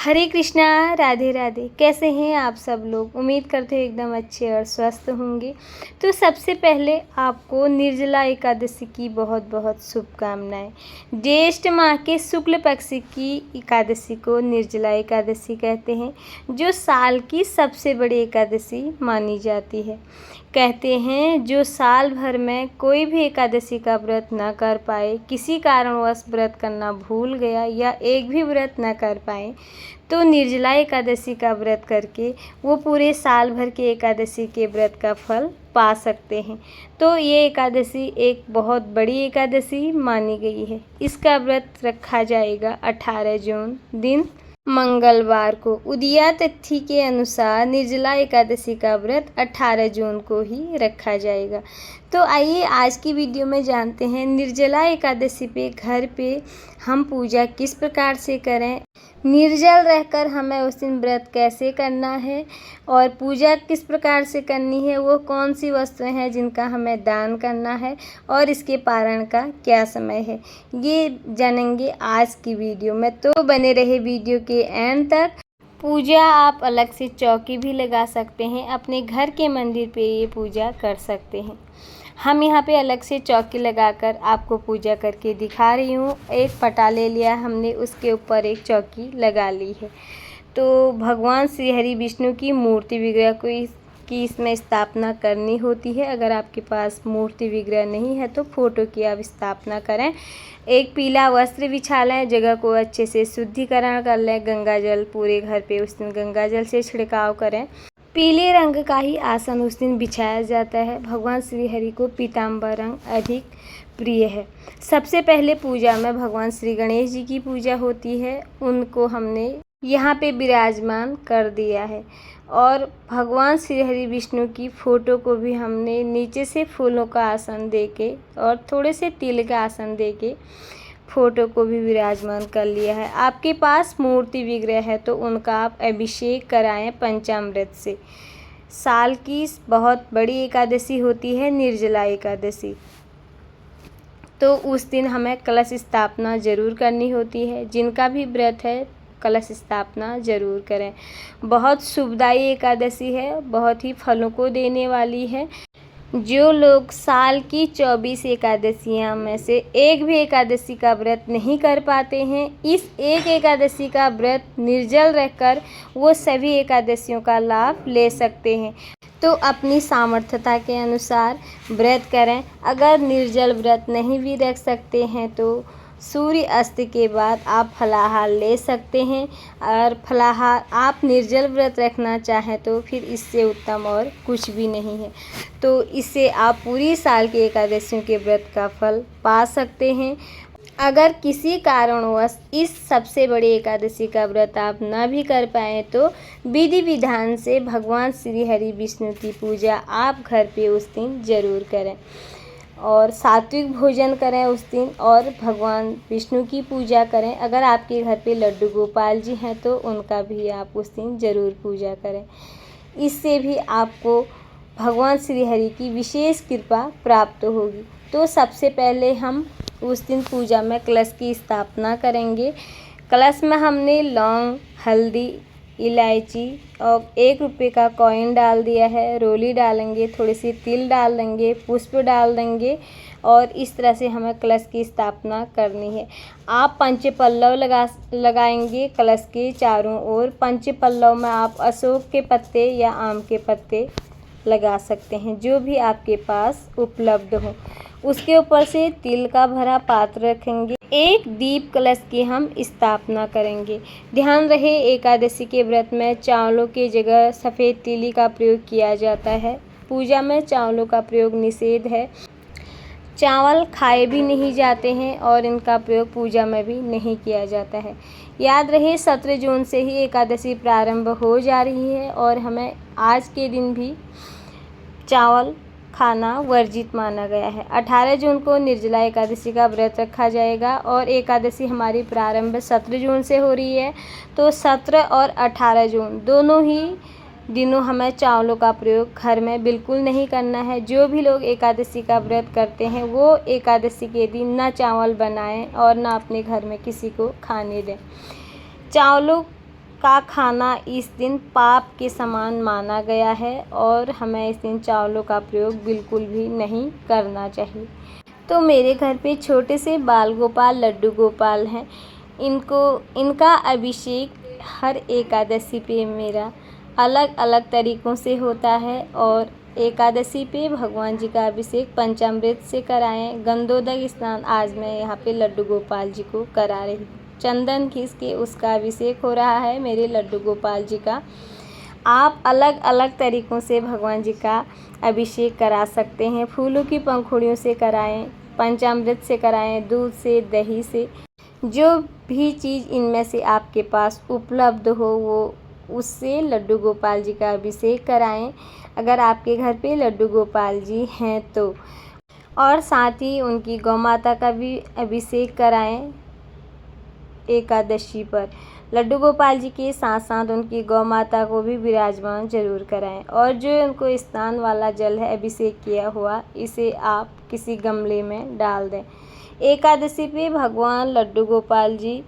हरे कृष्णा, राधे राधे। कैसे हैं आप सब लोग? उम्मीद करते हैं एकदम अच्छे और स्वस्थ होंगे। तो सबसे पहले आपको निर्जला एकादशी की बहुत बहुत शुभकामनाएं। ज्येष्ठ माह के शुक्ल पक्ष की एकादशी को निर्जला एकादशी कहते हैं, जो साल की सबसे बड़ी एकादशी मानी जाती है। कहते हैं जो साल भर में कोई भी एकादशी का व्रत न कर पाए, किसी कारणवश व्रत करना भूल गया या एक भी व्रत न कर पाए, तो निर्जला एकादशी का व्रत करके वो पूरे साल भर के एकादशी के व्रत का फल पा सकते हैं। तो ये एकादशी एक बहुत बड़ी एकादशी मानी गई है। इसका व्रत रखा जाएगा 18 जून दिन मंगलवार को। उदया तिथि के अनुसार निर्जला एकादशी का व्रत 18 जून को ही रखा जाएगा। तो आइए आज की वीडियो में जानते हैं निर्जला एकादशी पे घर पे हम पूजा किस प्रकार से करें, निर्जल रहकर हमें उस दिन व्रत कैसे करना है और पूजा किस प्रकार से करनी है, वो कौन सी वस्तुएं हैं जिनका हमें दान करना है और इसके पारण का क्या समय है, ये जानेंगे आज की वीडियो में। तो बने रहे वीडियो के एंड तक। पूजा आप अलग से चौकी भी लगा सकते हैं, अपने घर के मंदिर पे ये पूजा कर सकते हैं। हम यहाँ पे अलग से चौकी लगाकर आपको पूजा करके दिखा रही हूँ। एक पटा ले लिया हमने, उसके ऊपर एक चौकी लगा ली है। तो भगवान श्री हरि विष्णु की मूर्ति विग्रह की इसमें स्थापना करनी होती है। अगर आपके पास मूर्ति विग्रह नहीं है तो फोटो की आप स्थापना करें। एक पीला वस्त्र बिछा लें, जगह को अच्छे से शुद्धिकरण कर लें। गंगा जल पूरे घर पे उस दिन गंगा जल से छिड़काव करें। पीले रंग का ही आसन उस दिन बिछाया जाता है। भगवान श्री हरि को पीताम्बर रंग अधिक प्रिय है। सबसे पहले पूजा में भगवान श्री गणेश जी की पूजा होती है, उनको हमने यहाँ पे विराजमान कर दिया है। और भगवान श्री हरि विष्णु की फ़ोटो को भी हमने नीचे से फूलों का आसन देके और थोड़े से तिल का आसन देके फ़ोटो को भी विराजमान कर लिया है। आपके पास मूर्ति विग्रह है तो उनका आप अभिषेक कराएं पंचामृत से। साल की बहुत बड़ी एकादशी होती है निर्जला एकादशी, तो उस दिन हमें कलश स्थापना ज़रूर करनी होती है। जिनका भी व्रत है कलश स्थापना ज़रूर करें। बहुत शुभदायी एकादशी है, बहुत ही फलों को देने वाली है। जो लोग साल की 24 एकादशियाँ में से एक भी एकादशी का व्रत नहीं कर पाते हैं, इस एक एकादशी का व्रत निर्जल रहकर वो सभी एकादशियों का लाभ ले सकते हैं। तो अपनी सामर्थ्यता के अनुसार व्रत करें। अगर निर्जल व्रत नहीं भी रख सकते हैं तो सूर्य अस्त के बाद आप फलाहार ले सकते हैं। और फलाहार आप निर्जल व्रत रखना चाहें तो फिर इससे उत्तम और कुछ भी नहीं है। तो इससे आप पूरी साल की एकादशियों के व्रत का फल पा सकते हैं। अगर किसी कारणवश इस सबसे बड़ी एकादशी का व्रत आप ना भी कर पाएँ तो विधि विधान से भगवान श्री हरि विष्णु की पूजा आप घर पे उस दिन ज़रूर करें और सात्विक भोजन करें उस दिन और भगवान विष्णु की पूजा करें। अगर आपके घर पे लड्डू गोपाल जी हैं तो उनका भी आप उस दिन ज़रूर पूजा करें। इससे भी आपको भगवान श्री हरि की विशेष कृपा प्राप्त होगी। तो सबसे पहले हम उस दिन पूजा में कलश की स्थापना करेंगे। कलश में हमने लौंग, हल्दी, इलायची और 1 रुपये का कॉइन डाल दिया है। रोली डालेंगे, थोड़ी सी तिल डाल देंगे, पुष्प डाल देंगे और इस तरह से हमें कलश की स्थापना करनी है। आप पंचपल्लव लगाएंगे कलश के चारों ओर। पंचपल्लव में आप अशोक के पत्ते या आम के पत्ते लगा सकते हैं, जो भी आपके पास उपलब्ध हो। उसके ऊपर से तिल का भरा पात्र रखेंगे। एक दीप कलश की हम स्थापना करेंगे। ध्यान रहे एकादशी के व्रत में चावलों की जगह सफ़ेद तिली का प्रयोग किया जाता है। पूजा में चावलों का प्रयोग निषेध है। चावल खाए भी नहीं जाते हैं और इनका प्रयोग पूजा में भी नहीं किया जाता है। याद रहे 17 जून से ही एकादशी प्रारंभ हो जा रही है और हमें आज के दिन भी चावल खाना वर्जित माना गया है। 18 जून को निर्जला एकादशी का व्रत रखा जाएगा और एकादशी हमारी प्रारंभ 17 जून से हो रही है। तो 17 और 18 जून दोनों ही दिनों हमें चावलों का प्रयोग घर में बिल्कुल नहीं करना है। जो भी लोग एकादशी का व्रत करते हैं वो एकादशी के दिन ना चावल बनाएं और ना अपने घर में किसी को खाने दें। चावलों का खाना इस दिन पाप के समान माना गया है और हमें इस दिन चावलों का प्रयोग बिल्कुल भी नहीं करना चाहिए। तो मेरे घर पे छोटे से बाल गोपाल लड्डू गोपाल हैं। इनका अभिषेक हर एकादशी पे मेरा अलग अलग तरीक़ों से होता है और एकादशी पे भगवान जी का अभिषेक पंचामृत से कराएं। गंधोदक स्नान आज मैं यहाँ पे लड्डू गोपाल जी को करा रही हूँ। चंदन घिस के उसका अभिषेक हो रहा है मेरे लड्डू गोपाल जी का। आप अलग अलग तरीक़ों से भगवान जी का अभिषेक करा सकते हैं। फूलों की पंखुड़ियों से कराएं, पंचामृत से कराएं, दूध से, दही से, जो भी चीज़ इनमें से आपके पास उपलब्ध हो वो उससे लड्डू गोपाल जी का अभिषेक कराएं, अगर आपके घर पे लड्डू गोपाल जी हैं तो। और साथ ही उनकी गौ माता का भी अभिषेक कराएं एकादशी पर। लड्डू गोपाल जी के साथ साथ उनकी गौ माता को भी विराजमान जरूर कराएं। और जो उनको स्नान वाला जल है अभिषेक किया हुआ, इसे आप किसी गमले में डाल दें। एकादशी पे भगवान लड्डू गोपाल जी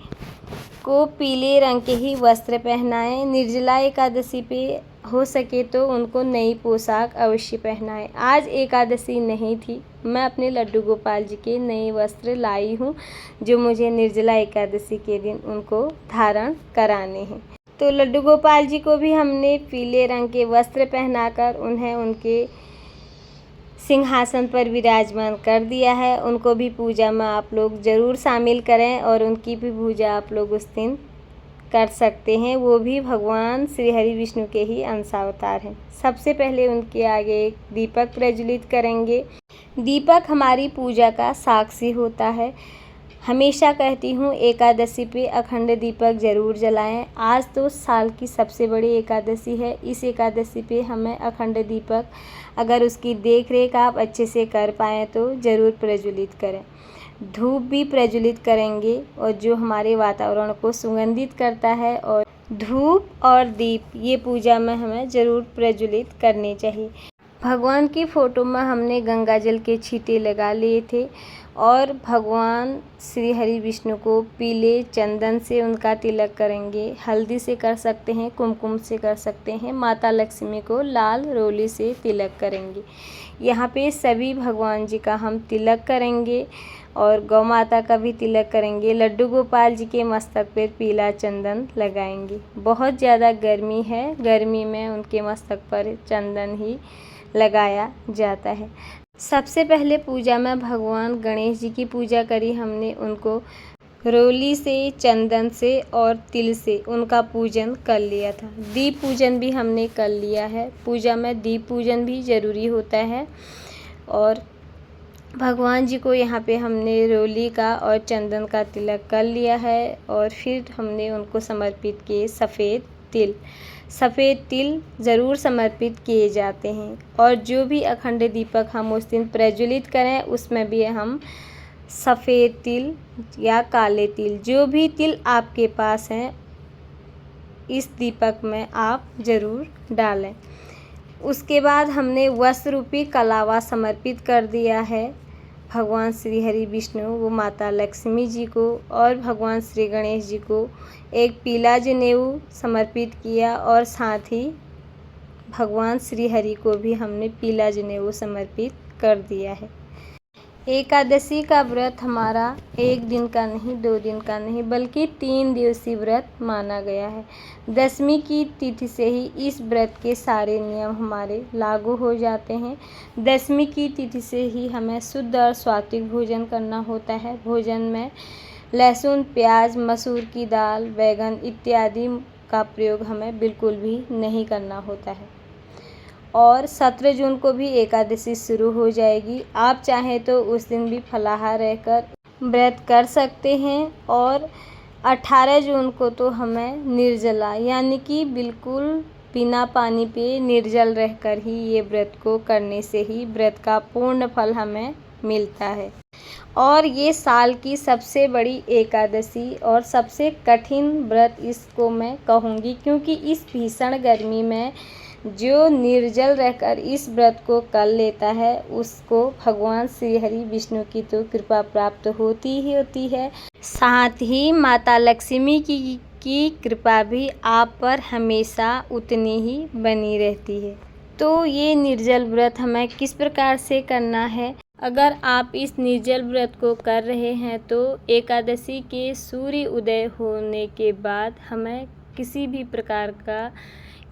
को पीले रंग के ही वस्त्र पहनाएं। निर्जला एकादशी पे हो सके तो उनको नई पोशाक अवश्य पहनाएं। आज एकादशी नहीं थी, मैं अपने लड्डू गोपाल जी के नए वस्त्र लाई हूँ जो मुझे निर्जला एकादशी के दिन उनको धारण कराने हैं। तो लड्डू गोपाल जी को भी हमने पीले रंग के वस्त्र पहनाकर उन्हें उनके सिंहासन पर विराजमान कर दिया है। उनको भी पूजा में आप लोग ज़रूर शामिल करें और उनकी भी पूजा आप लोग उस दिन कर सकते हैं। वो भी भगवान श्री हरि विष्णु के ही अंशावतार हैं। सबसे पहले उनके आगे एक दीपक प्रज्वलित करेंगे। दीपक हमारी पूजा का साक्षी होता है। हमेशा कहती हूँ एकादशी पे अखंड दीपक ज़रूर जलाएं। आज तो साल की सबसे बड़ी एकादशी है। इस एकादशी पे हमें अखंड दीपक, अगर उसकी देख रेख आप अच्छे से कर पाएँ तो ज़रूर प्रज्वलित करें। धूप भी प्रज्वलित करेंगे और जो हमारे वातावरण को सुगंधित करता है। और धूप और दीप ये पूजा में हमें ज़रूर प्रज्वलित करने चाहिए। भगवान की फ़ोटो में हमने गंगा जल के छींटे लगा लिए थे और भगवान श्री हरि विष्णु को पीले चंदन से उनका तिलक करेंगे। हल्दी से कर सकते हैं, कुमकुम से कर सकते हैं। माता लक्ष्मी को लाल रोली से तिलक करेंगे। यहाँ पे सभी भगवान जी का हम तिलक करेंगे और गौ माता का भी तिलक करेंगे। लड्डू गोपाल जी के मस्तक पर पीला चंदन लगाएंगे। बहुत ज़्यादा गर्मी है, गर्मी में उनके मस्तक पर चंदन ही लगाया जाता है। सबसे पहले पूजा में भगवान गणेश जी की पूजा करी हमने। उनको रोली से, चंदन से और तिल से उनका पूजन कर लिया था। दीप पूजन भी हमने कर लिया है। पूजा में दीप पूजन भी ज़रूरी होता है। और भगवान जी को यहाँ पे हमने रोली का और चंदन का तिलक कर लिया है। और फिर हमने उनको समर्पित किए सफ़ेद तिल ज़रूर समर्पित किए जाते हैं। और जो भी अखंड दीपक हम उस दिन प्रज्वलित करें उसमें भी हम सफ़ेद तिल या काले तिल, जो भी तिल आपके पास हैं, इस दीपक में आप ज़रूर डालें। उसके बाद हमने वस्त्र रूपी कलावा समर्पित कर दिया है भगवान श्री हरि विष्णु वो माता लक्ष्मी जी को और भगवान श्री गणेश जी को एक पीला जनेऊ समर्पित किया। और साथ ही भगवान श्री हरि को भी हमने पीला जनेऊ समर्पित कर दिया है। एकादशी का व्रत हमारा एक दिन का नहीं, 2 दिन का नहीं, बल्कि 3 दिवसीय व्रत माना गया है। दशमी की तिथि से ही इस व्रत के सारे नियम हमारे लागू हो जाते हैं। दशमी की तिथि से ही हमें शुद्ध और सात्विक भोजन करना होता है। भोजन में लहसुन, प्याज, मसूर की दाल, बैगन इत्यादि का प्रयोग हमें बिल्कुल भी नहीं करना होता है। और 17 जून को भी एकादशी शुरू हो जाएगी। आप चाहें तो उस दिन भी फलाहार रहकर व्रत कर सकते हैं। और 18 जून को तो हमें निर्जला यानी कि बिल्कुल बिना पानी पे निर्जल रहकर ही ये व्रत को करने से ही व्रत का पूर्ण फल हमें मिलता है। और ये साल की सबसे बड़ी एकादशी और सबसे कठिन व्रत इसको मैं कहूँगी, क्योंकि इस भीषण गर्मी में जो निर्जल रहकर इस व्रत को कर लेता है उसको भगवान श्री हरि विष्णु की तो कृपा प्राप्त होती ही होती है। साथ ही माता लक्ष्मी की कृपा भी आप पर हमेशा उतनी ही बनी रहती है। तो ये निर्जल व्रत हमें किस प्रकार से करना है? अगर आप इस निर्जल व्रत को कर रहे हैं तो एकादशी के सूर्य उदय होने के बाद हमें किसी भी प्रकार का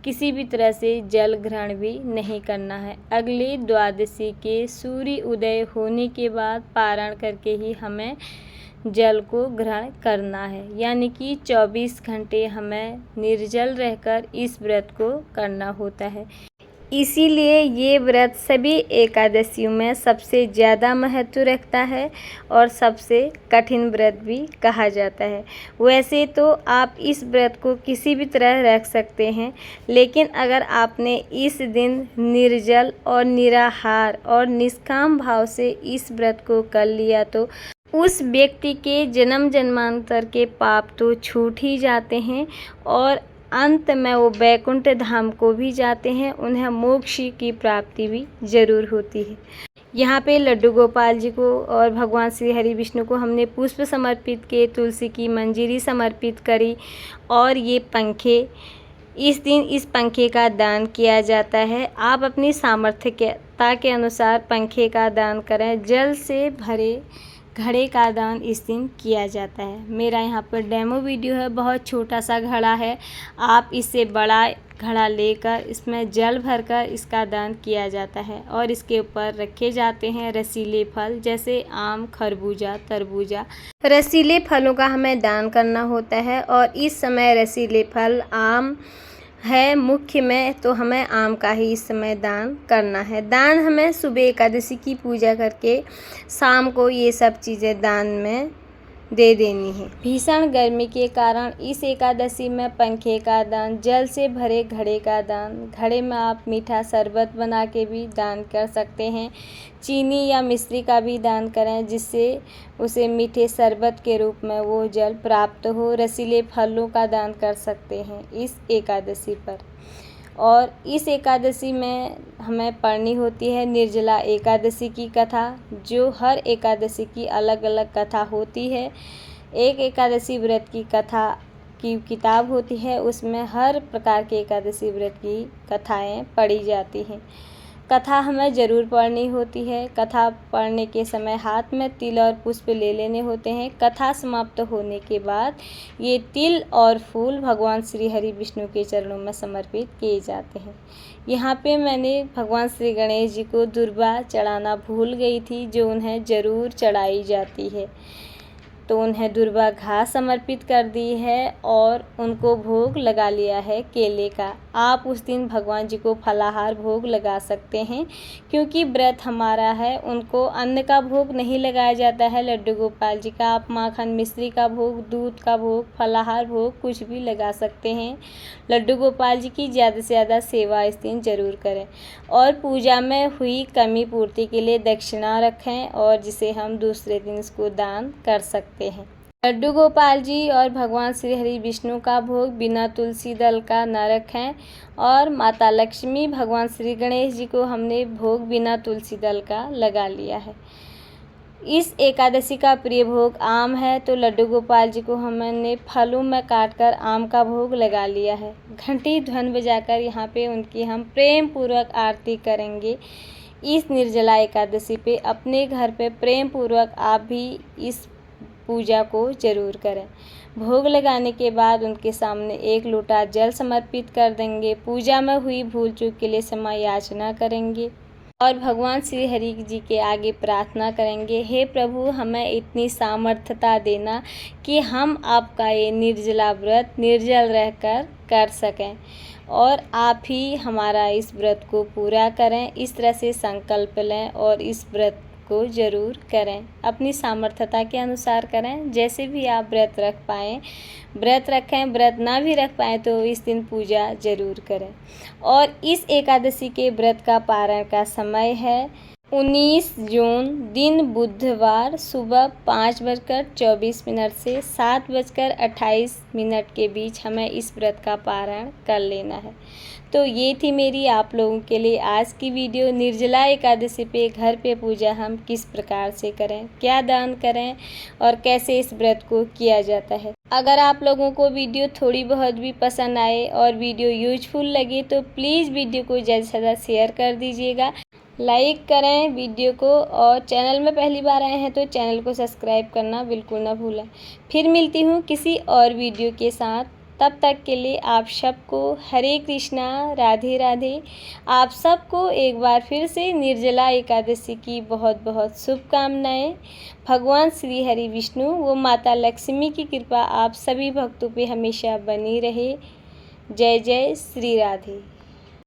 किसी भी तरह से जल ग्रहण भी नहीं करना है। अगले द्वादशी के सूर्य उदय होने के बाद पारण करके ही हमें जल को ग्रहण करना है, यानी कि 24 घंटे हमें निर्जल रहकर इस व्रत को करना होता है। इसीलिए ये व्रत सभी एकादशियों में सबसे ज़्यादा महत्व रखता है और सबसे कठिन व्रत भी कहा जाता है। वैसे तो आप इस व्रत को किसी भी तरह रख सकते हैं, लेकिन अगर आपने इस दिन निर्जल और निराहार और निष्काम भाव से इस व्रत को कर लिया तो उस व्यक्ति के जन्म जन्मांतर के पाप तो छूट ही जाते हैं और अंत में वो वैकुंठ धाम को भी जाते हैं, उन्हें मोक्ष की प्राप्ति भी जरूर होती है। यहाँ पे लड्डू गोपाल जी को और भगवान श्री हरि विष्णु को हमने पुष्प समर्पित किए, तुलसी की मंजरी समर्पित करी और ये पंखे, इस दिन इस पंखे का दान किया जाता है। आप अपनी सामर्थ्यता के अनुसार पंखे का दान करें। जल से भरे घड़े का दान इस दिन किया जाता है। मेरा यहाँ पर डेमो वीडियो है, बहुत छोटा सा घड़ा है। आप इससे बड़ा घड़ा लेकर इसमें जल भरकर इसका दान किया जाता है और इसके ऊपर रखे जाते हैं रसीले फल, जैसे आम, खरबूजा, तरबूजा। रसीले फलों का हमें दान करना होता है और इस समय रसीले फल आम है मुख्य में, तो हमें आम का ही इस समय दान करना है। दान हमें सुबह एकादशी की पूजा करके शाम को ये सब चीज़ें दान में दे देनी है। भीषण गर्मी के कारण इस एकादशी में पंखे का दान, जल से भरे घड़े का दान, घड़े में आप मीठा शरबत बना के भी दान कर सकते हैं। चीनी या मिश्री का भी दान करें, जिससे उसे मीठे शरबत के रूप में वो जल प्राप्त हो। रसीले फलों का दान कर सकते हैं इस एकादशी पर। और इस एकादशी में हमें पढ़नी होती है निर्जला एकादशी की कथा, जो हर एकादशी की अलग अलग कथा होती है। एक एकादशी व्रत की कथा की किताब होती है, उसमें हर प्रकार के एकादशी व्रत की कथाएं पढ़ी जाती हैं। कथा हमें ज़रूर पढ़नी होती है। कथा पढ़ने के समय हाथ में तिल और पुष्प ले लेने होते हैं। कथा समाप्त होने के बाद ये तिल और फूल भगवान श्री हरि विष्णु के चरणों में समर्पित किए जाते हैं। यहाँ पे मैंने भगवान श्री गणेश जी को दुर्वा चढ़ाना भूल गई थी, जो उन्हें ज़रूर चढ़ाई जाती है, तो उन्हें दुर्वा घास समर्पित कर दी है और उनको भोग लगा लिया है केले का। आप उस दिन भगवान जी को फलाहार भोग लगा सकते हैं, क्योंकि व्रत हमारा है। उनको अन्न का भोग नहीं लगाया जाता है लड्डू गोपाल जी का। आप माखन मिश्री का भोग, दूध का भोग, फलाहार भोग कुछ भी लगा सकते हैं। लड्डू गोपाल जी की ज़्यादा से ज़्यादा सेवा इस दिन ज़रूर करें और पूजा में हुई कमी पूर्ति के लिए दक्षिणा रखें, और जिसे हम दूसरे दिन इसको दान कर सकते हैं। लड्डू गोपाल जी और भगवान श्री हरि विष्णु का भोग बिना तुलसी दल का न रखें, और माता लक्ष्मी, भगवान श्री गणेश जी को हमने भोग बिना तुलसी दल का लगा लिया है। इस एकादशी का प्रिय भोग आम है, तो लड्डू गोपाल जी को हमने फलों में काटकर आम का भोग लगा लिया है। घंटी ध्वन बजाकर यहाँ पे उनकी हम प्रेम पूर्वक आरती करेंगे। इस निर्जला एकादशी पे अपने घर पे प्रेम पूर्वक आप भी इस पूजा को जरूर करें। भोग लगाने के बाद उनके सामने एक लोटा जल समर्पित कर देंगे। पूजा में हुई भूल चूक के लिए क्षमा याचना करेंगे और भगवान श्री हरि जी के आगे प्रार्थना करेंगे, हे प्रभु, हमें इतनी सामर्थ्यता देना कि हम आपका ये निर्जला व्रत निर्जल रहकर कर सकें, और आप ही हमारा इस व्रत को पूरा करें। इस तरह से संकल्प लें और इस व्रत को ज़रूर करें। अपनी सामर्थ्यता के अनुसार करें, जैसे भी आप व्रत रख पाएँ व्रत रखें। व्रत ना भी रख पाएँ तो इस दिन पूजा ज़रूर करें। और इस एकादशी के व्रत का पारण का समय है 19 जून दिन बुधवार सुबह 5:24 से 7:28 के बीच हमें इस व्रत का पारण कर लेना है। तो ये थी मेरी आप लोगों के लिए आज की वीडियो। निर्जला एकादशी पे घर पे पूजा हम किस प्रकार से करें, क्या दान करें और कैसे इस व्रत को किया जाता है। अगर आप लोगों को वीडियो थोड़ी बहुत भी पसंद आए और वीडियो यूजफुल लगे तो प्लीज़ वीडियो को ज़्यादा से ज़्यादा शेयर कर दीजिएगा, लाइक करें वीडियो को, और चैनल में पहली बार आए हैं तो चैनल को सब्सक्राइब करना बिल्कुल ना भूलें। फिर मिलती हूँ किसी और वीडियो के साथ, तब तक के लिए आप सबको हरे कृष्णा, राधे राधे। आप सबको एक बार फिर से निर्जला एकादशी की बहुत बहुत शुभकामनाएं। भगवान श्री हरि विष्णु व माता लक्ष्मी की कृपा आप सभी भक्तों पे हमेशा बनी रहे। जय जय श्री राधे।